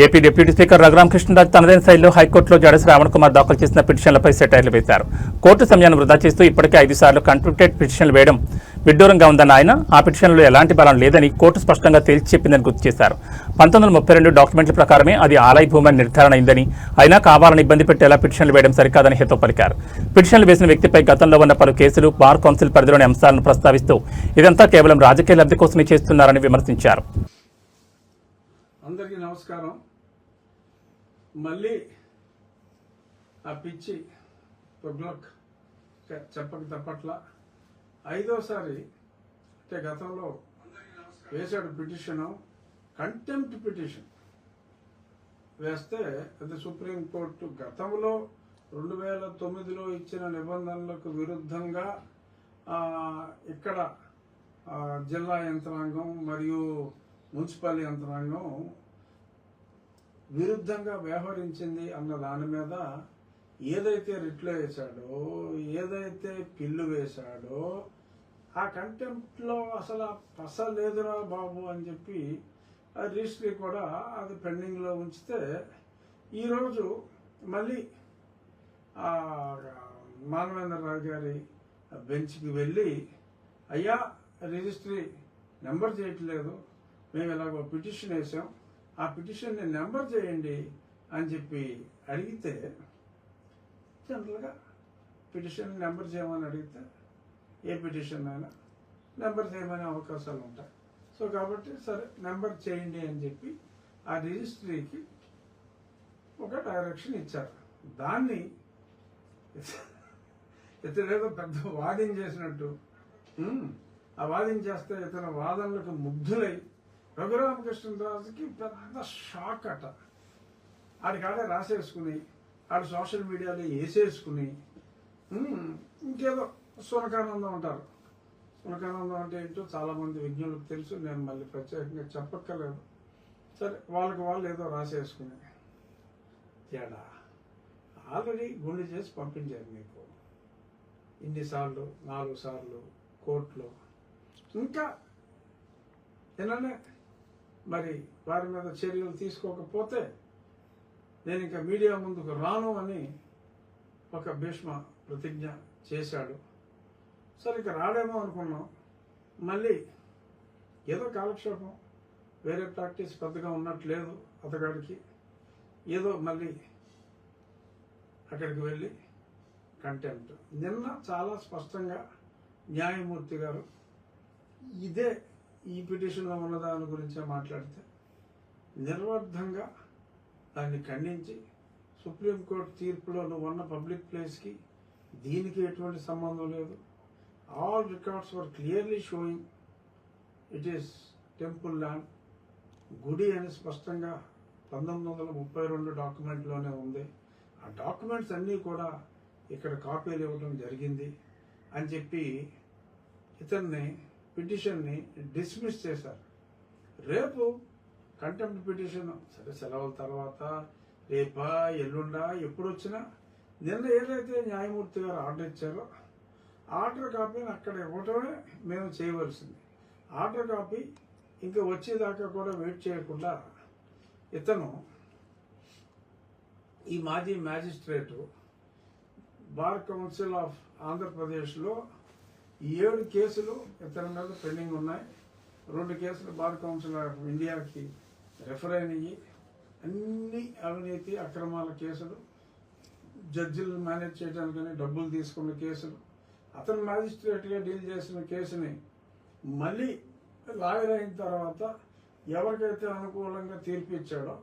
AP deputy speaker Raghurama Krishnaraju తనదైన శైలిలో హైకోర్టులో జడ శ్రావణ్ కుమార్ దాఖలు చేసిన పిటిషన్లపై సెటైర్లు వేశారు. కోర్టు సమయాన్ని వృధా చేస్తూ ఇప్పటికే 5 సార్లు కంటెంప్టెడ్ పిటిషన్లు వేయడం విడ్డూరంగా ఉందన్న ఆయన ఆ పిటిషన్లలో ఎలాంటి బలం లేదని కోర్టు స్పష్టంగా తేల్చి చెప్పిందని గుర్తు చేశారు. 1932 డాక్యుమెంట్ల ప్రకారమే అది ఆలయ భూమి అని నిర్ధారణ అయిందని, అయినా కావాలని ఇబ్బంది పెట్టేలా పిటిషన్లు వేయడం సరికాదని హితో పలికారు. పిటిషన్లు వేసిన వ్యక్తిపై గతంలో ఉన్న పలు కేసులు, బార్ కౌన్సిల్ పరిధిలోని అంశాలను ప్రస్తావిస్తూ ఇదంతా కేవలం రాజకీయ లబ్ధి కోసమే చేస్తున్నారని విమర్శించారు. అందరికీ నమస్కారం. మళ్ళీ ఆ పిచ్చి పొగ్లక్ చెప్పక తప్పట్ల 5వసారి అంటే గతంలో వేశాడు పిటిషను, కంటెంప్ట్ పిటిషన్ వేస్తే అది సుప్రీంకోర్టు గతంలో 2009లో ఇచ్చిన నిబంధనలకు విరుద్ధంగా ఇక్కడ జిల్లా యంత్రాంగం మరియు మున్సిపల్ యంత్రాంగం విరుద్ధంగా వ్యవహరించింది అన్న దాని మీద ఏదైతే రిట్లు వేశాడో, ఏదైతే పిల్లు వేశాడో ఆ కంటెంప్ట్లో అసలు పస లేదురా బాబు అని చెప్పి రిజిస్ట్రీ కూడా అది పెండింగ్లో ఉంచితే ఈరోజు మళ్ళీ మానవేంద్రరావు గారి బెంచ్కి వెళ్ళి, అయ్యా రిజిస్ట్రీ నెంబర్ చేయట్లేదు, మేము ఇలాగో పిటిషన్ వేసాం, ఆ పిటిషన్ని నెంబర్ చేయండి అని చెప్పి అడిగితే, జనరల్గా పిటిషన్ నెంబర్ చేయమని అడిగితే ఏ పిటిషన్ అయినా నెంబర్ చేయమనే అవకాశాలు ఉంటాయి. సో కాబట్టి సరే నెంబర్ చేయండి అని చెప్పి ఆ రిజిస్ట్రీకి ఒక డైరెక్షన్ ఇచ్చారు. దాన్ని ఇతడేదో పెద్ద వాదించేసినట్టు ఆ వాదించేస్తే ఇతని వాదనలకు ముగ్ధులై రఘురామకృష్ణరాజుకి పెద్ద షాక్ అట. ఆడికాడే రాసేసుకుని ఆడు సోషల్ మీడియాలో వేసేసుకుని ఇంకేదో సునకానందం అంటారు. సునకానందం అంటే ఏంటో చాలామంది విజ్ఞులకు తెలుసు, నేను మళ్ళీ ప్రత్యేకంగా చెప్పక్కర్లేదు. సరే వాళ్ళకి వాళ్ళు ఏదో రాసేసుకుని తేడా ఆల్రెడీ గుండె చేసి పంపించారు మీకు ఇన్నిసార్లు, 4 సార్లు కోర్టులో. ఇంకా ఏనంటే మరి వారి మీద చర్యలు తీసుకోకపోతే నేను ఇంకా మీడియా ముందుకు రాను అని ఒక భీష్మ ప్రతిజ్ఞ చేశాడు. సరే ఇక రాడేమో అనుకున్నాం. మళ్ళీ ఏదో కాలక్షేపం, వేరే ప్రాక్టీస్ పెద్దగా ఉన్నట్లేదు అతగాడికి. ఏదో మళ్ళీ అక్కడికి వెళ్ళి కంటెంప్ట్. నిన్న చాలా స్పష్టంగా న్యాయమూర్తి గారు ఇదే ఈ పిటిషన్లో ఉన్న దాని గురించే మాట్లాడితే నిర్వర్థంగా దాన్ని ఖండించి, సుప్రీంకోర్టు తీర్పులో నువ్వు ఉన్న పబ్లిక్ ప్లేస్కి దీనికి ఎటువంటి సంబంధం లేదు, all records were clearly showing it is temple land, గుడి అని స్పష్టంగా 1932 డాక్యుమెంట్లోనే ఉంది. ఆ డాక్యుమెంట్స్ అన్నీ కూడా ఇక్కడ కాపీలు ఇవ్వడం జరిగింది అని చెప్పి ఇతన్ని పిటిషన్ని డిస్మిస్ చేశారు. రేపు కంటెంప్ట్ పిటిషన్ సరే సెలవుల తర్వాత రేపా ఎల్లుండా ఎప్పుడు వచ్చినా నిన్న ఏదైతే న్యాయమూర్తి గారు ఆర్డర్ ఇచ్చారో ఆర్డర్ కాపీని అక్కడ ఇవ్వటమే మేము చేయవలసింది. ఆర్డర్ కాపీ ఇంకా వచ్చేదాకా కూడా వెయిట్ చేయకుండా ఇతను ఈ మాజీ మ్యాజిస్ట్రేటు బార్ కౌన్సిల్ ఆఫ్ ఆంధ్రప్రదేశ్లో 7 కేసులు ఇతని మీద పెండింగ్ ఉన్నాయి. 2 కేసులు బార్ కౌన్సిల్ ఆఫ్ ఇండియాకి రెఫర్ అయినవి. అన్ని అవినీతి అక్రమాల కేసులు, జడ్జిలు మేనేజ్ చేయడానికని డబ్బులు తీసుకున్న కేసులు. అతను మ్యాజిస్ట్రేట్గా డీల్ చేసిన కేసుని మళ్ళీ లాయర్ అయిన తర్వాత ఎవరికైతే అనుకూలంగా తీర్పు ఇచ్చాడో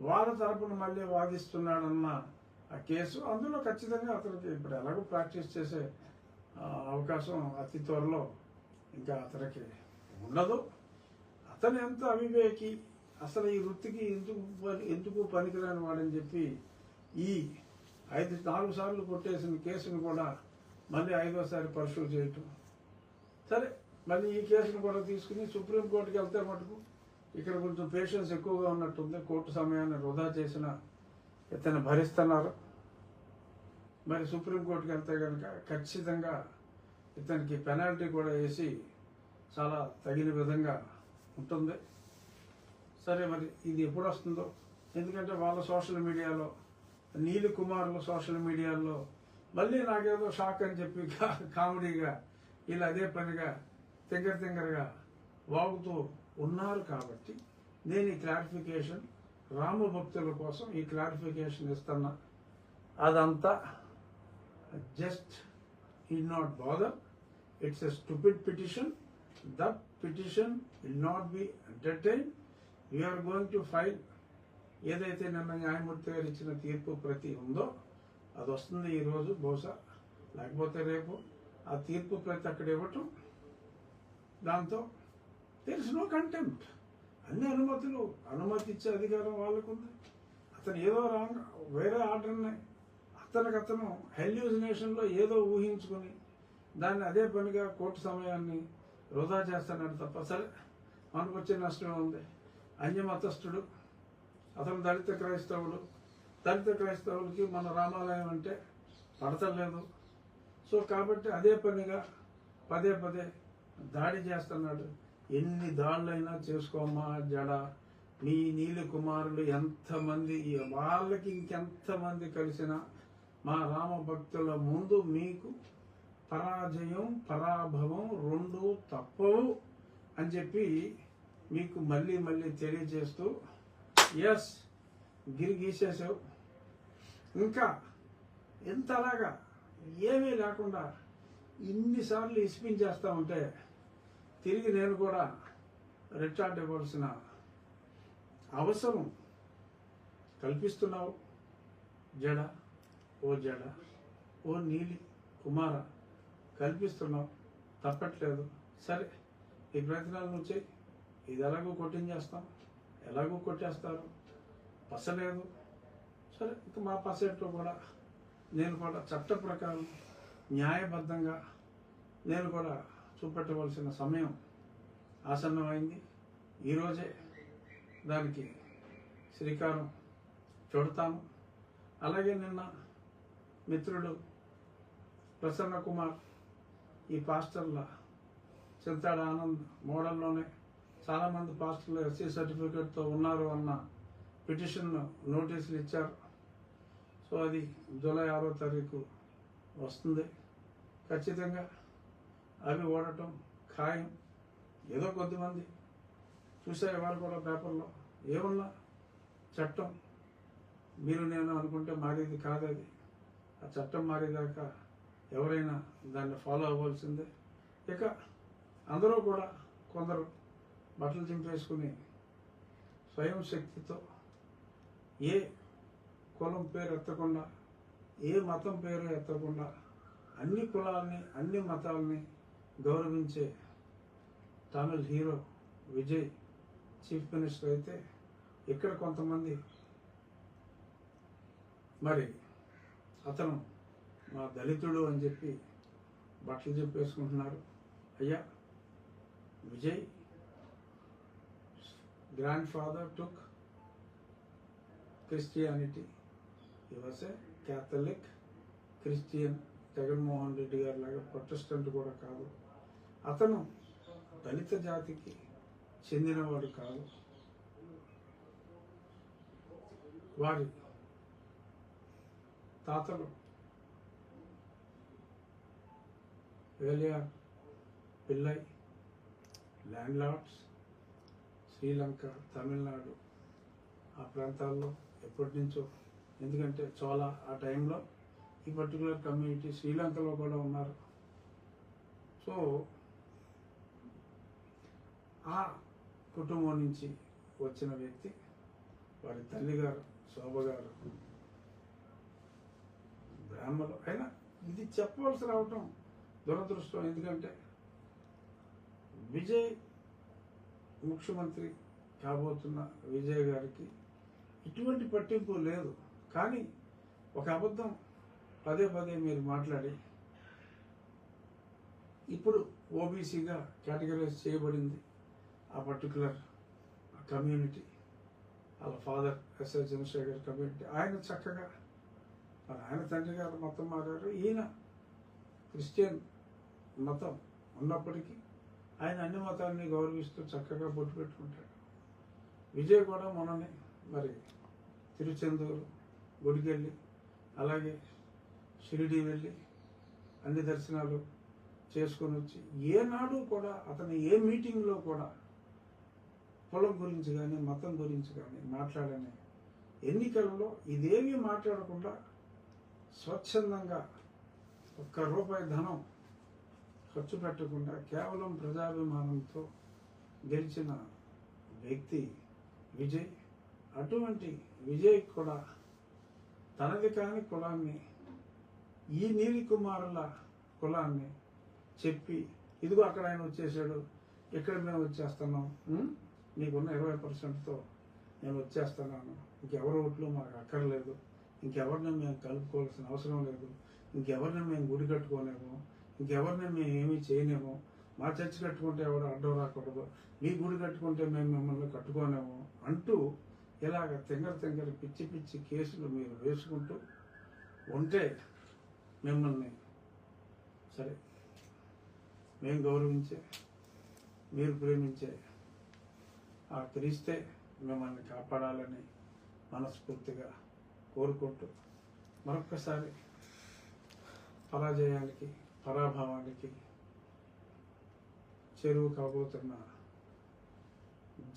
వాళ్ళ తరపున మళ్ళీ వాదిస్తున్నాడన్న ఆ కేసు. అందులో ఖచ్చితంగా అతనికి ఇప్పుడు ఎలాగో ప్రాక్టీస్ చేసే అవకాశం అతి త్వరలో ఇంకా అతనికి ఉండదు. అతను ఎంత అవివేకి, అసలు ఈ వృత్తికి ఎందుకు పనికిరాని వాడని చెప్పి ఈ 4 సార్లు కొట్టేసిన కేసును కూడా మళ్ళీ 5వసారి పర్సూ చేయటం. సరే మళ్ళీ ఈ కేసును కూడా తీసుకుని సుప్రీంకోర్టుకి వెళ్తే మటుకు ఇక్కడ కొంచెం పేషెన్స్ ఎక్కువగా ఉన్నట్టుంది. కోర్టు సమయాన్ని వృధా చేసిన ఇతను భరిస్తున్నారు. మరి సుప్రీంకోర్టుకి వెళ్తే కనుక ఖచ్చితంగా ఇతనికి పెనాల్టీ కూడా వేసి చాలా తగిన విధంగా ఉంటుంది. సరే మరి ఇది ఎప్పుడు వస్తుందో ఎందుకంటే వాళ్ళ సోషల్ మీడియాలో నీలి కుమార్ల సోషల్ మీడియాలో మళ్ళీ నాకేదో షాక్ అని చెప్పి కామెడీగా వీళ్ళు అదే పనిగా తింగరగా వాగుతూ ఉన్నారు. కాబట్టి నేను ఈ క్లారిఫికేషన్ రామభక్తుల కోసం ఈ క్లారిఫికేషన్ ఇస్తున్నా. అదంతా just need not bother. It's a stupid petition. That petition will not be entertain. We are going to file. ఏదైతే నిన్న న్యాయమూర్తి గారు ఇచ్చిన తీర్పు ప్రతి ఉందో అది వస్తుంది ఈరోజు, బహుశా లేకపోతే రేపు. ఆ తీర్పు ప్రతి అక్కడ ఇవ్వటం, దాంతో దేర్ ఇస్ నో కంటెంప్ట్. అన్ని అనుమతి ఇచ్చే అధికారం వాళ్ళకు ఉంది. అతను ఏదో వేరే ఆర్డర్ని అతను హెల్యూజినేషన్లో ఏదో ఊహించుకొని దాన్ని అదే పనిగా కోర్టు సమయాన్ని వృధా చేస్తున్నాడు తప్ప. సరే, మనకు వచ్చే నష్టమే ఉంది. అన్యమతస్థుడు, అతను దళిత క్రైస్తవులకి మన రామాలయం అంటే పడతలేదు. సో కాబట్టి అదే పనిగా పదే దాడి చేస్తున్నాడు. ఎన్ని దాడులైనా చేసుకోమ్మా జడ. మీ నీలి కుమారులు ఎంతమంది, వాళ్ళకి ఇంకెంతమంది కలిసినా మా రామ భక్తుల ముందు మీకు పరాజయం పరాభవం రెండు తప్పవు అని చెప్పి మీకు మళ్ళీ తెలియజేస్తూ, ఎస్ గిరి గీసేసావు, ఇంకా ఎంతలాగా ఏమీ లేకుండా ఇన్నిసార్లు ఇసిపించేస్తూ ఉంటే తిరిగి నేను కూడా రిటార్డ్ ఇవ్వాల్సిన అవసరం కల్పిస్తున్నావు. జడ ఓ నీలి కుమార కల్పిస్తున్నావు, తప్పట్లేదు. సరే, ఈ ప్రయత్నాలు నువ్వు చేయి. ఇది ఎలాగో కొట్టించేస్తాం, ఎలాగో కొట్టేస్తారు, పసలేదు. సరే, ఇక మా పసేట్లో కూడా నేను కూడా చట్ట ప్రకారం న్యాయబద్ధంగా నేను కూడా చూపెట్టవలసిన సమయం ఆసన్నమైంది. ఈరోజే దానికి శ్రీకారం చుడతాము. అలాగే నిన్న మిత్రుడు ప్రసన్న కుమార్ ఈ పాస్టర్ల చింతాడ ఆనంద్ మోడల్లోనే చాలామంది పాస్టర్లు ఎస్సీ సర్టిఫికేట్తో ఉన్నారు అన్న పిటిషన్ నోటీసులు ఇచ్చారు. సో అది జూలై 6వ తారీఖు వస్తుంది. ఖచ్చితంగా అవి ఓడటం ఖాయం. ఏదో కొద్దిమంది చూసారు వాళ్ళు కూడా పేపర్లో, ఏమన్నా చట్టం మీరు నేను అనుకుంటే మారేది కాదు. అది ఆ చట్టం మారేదాకా ఎవరైనా దాన్ని ఫాలో అవ్వాల్సిందే. ఇక అందరూ కూడా కొందరు బట్టలు చింపేసుకుని స్వయం శక్తితో ఏ కులం పేరు ఎత్తకుండా, ఏ మతం పేరు ఎత్తకుండా అన్ని కులాలని అన్ని మతాలని గౌరవించే Tamil hero Vijay chief minister అయితే, ఇక్కడ కొంతమంది మరి అతను మా దళితుడు అని చెప్పి బట్టలు చెప్పేసుకుంటున్నారు. అయ్యా, Vijay grand father took Christianity. He was a Catholic Christian. Jaganmohan Reddy గారి లాగా ప్రొటెస్టెంట్ కూడా కాదు. అతను దళిత జాతికి చెందినవాడు కాదు. వారి తాతలు వేలియార్ పిల్లై ల్యాండ్ లార్డ్స్, శ్రీలంక, తమిళనాడు ఆ ప్రాంతాల్లో ఎప్పటి నుంచో. ఎందుకంటే చోళ ఆ టైంలో ఈ పర్టికులర్ కమ్యూనిటీ శ్రీలంకలో కూడా ఉన్నారు. సో ఆ కుటుంబం నుంచి వచ్చిన వ్యక్తి. వారి తల్లిగారు శోభ గారు బ్రాహ్మణులు. అయినా ఇది చెప్పవలసి రావటం దురదృష్టం. ఎందుకంటే విజయ్ ముఖ్యమంత్రి కాబోతున్న విజయ్ గారికి ఇటువంటి పట్టింపు లేదు. కానీ ఒక అబద్ధం పదే మీరు మాట్లాడి ఇప్పుడు ఓబీసీగా కేటగరైజ్ చేయబడింది ఆ పర్టికులర్ కమ్యూనిటీ. వాళ్ళ ఫాదర్ ఎస్ఎస్ చంద్రశేఖర్ కమ్యూనిటీ. ఆయన చక్కగా మరి ఆయన తండ్రి గారు మతం మారారు. ఈయన క్రిస్టియన్ మతం ఉన్నప్పటికీ ఆయన అన్ని మతాన్ని గౌరవిస్తూ చక్కగా బొట్టు పెట్టుకుంటాడు. విజయ్ కూడా మొన్ననే మరి తిరుచెందూరు గుడికి వెళ్ళి, అలాగే షిరిడి వెళ్ళి అన్ని దర్శనాలు చేసుకొని వచ్చి ఏనాడు కూడా అతను ఏ మీటింగ్లో కూడా కులం గురించి కానీ మతం గురించి కానీ మాట్లాడని, ఎన్నికల్లో ఇదేమీ మాట్లాడకుండా స్వచ్ఛందంగా ₹1 ధనం ఖర్చు పెట్టకుండా కేవలం ప్రజాభిమానంతో గెలిచిన వ్యక్తి విజయ్. అటువంటి విజయ్ కూడా తనది కాని కులాన్ని, ఈ నీలి కుమారుల కులాన్ని చెప్పి, ఇదిగో అక్కడ ఆయన వచ్చేసాడు, ఇక్కడ మేము వచ్చేస్తున్నాం, నీకున్న 20%తో నేను వచ్చేస్తున్నాను, ఇంకెవరి ఓట్లు మాకు అక్కర్లేదు, ఇంకెవరిని మేము కలుపుకోవాల్సిన అవసరం లేదు, ఇంకెవరిని మేము గుడి కట్టుకోలేము, ఇంకెవరిని మేము ఏమీ చేయలేము, మా చర్చి కట్టుకుంటే ఎవరు అడ్డం రాకూడదు, మీ గుడి కట్టుకుంటే మేము మిమ్మల్ని కట్టుకోలేము అంటూ ఇలాగ తెంగర పిచ్చి పిచ్చి కేసులు మీరు వేసుకుంటూ ఉంటే మిమ్మల్ని సరే మేము గౌరవించే, మీరు ప్రేమించే ఆ క్రీస్తే మిమ్మల్ని కాపాడాలని మనస్ఫూర్తిగా కోరుకుంటూ మరొక్కసారి పరాజయానికి, పరాభవానికి చెరువు కాబోతున్న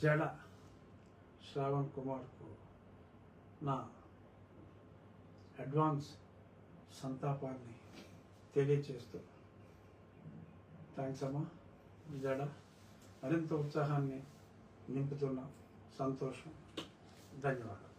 జడ శ్రావణ్ కుమార్కు నా అడ్వాన్స్ సంతాపాన్ని తెలియచేస్తూ, థ్యాంక్స్ అమ్మా జడ, మరింత ఉత్సాహాన్ని నింపుతున్న సంతోషం, ధన్యవాదాలు.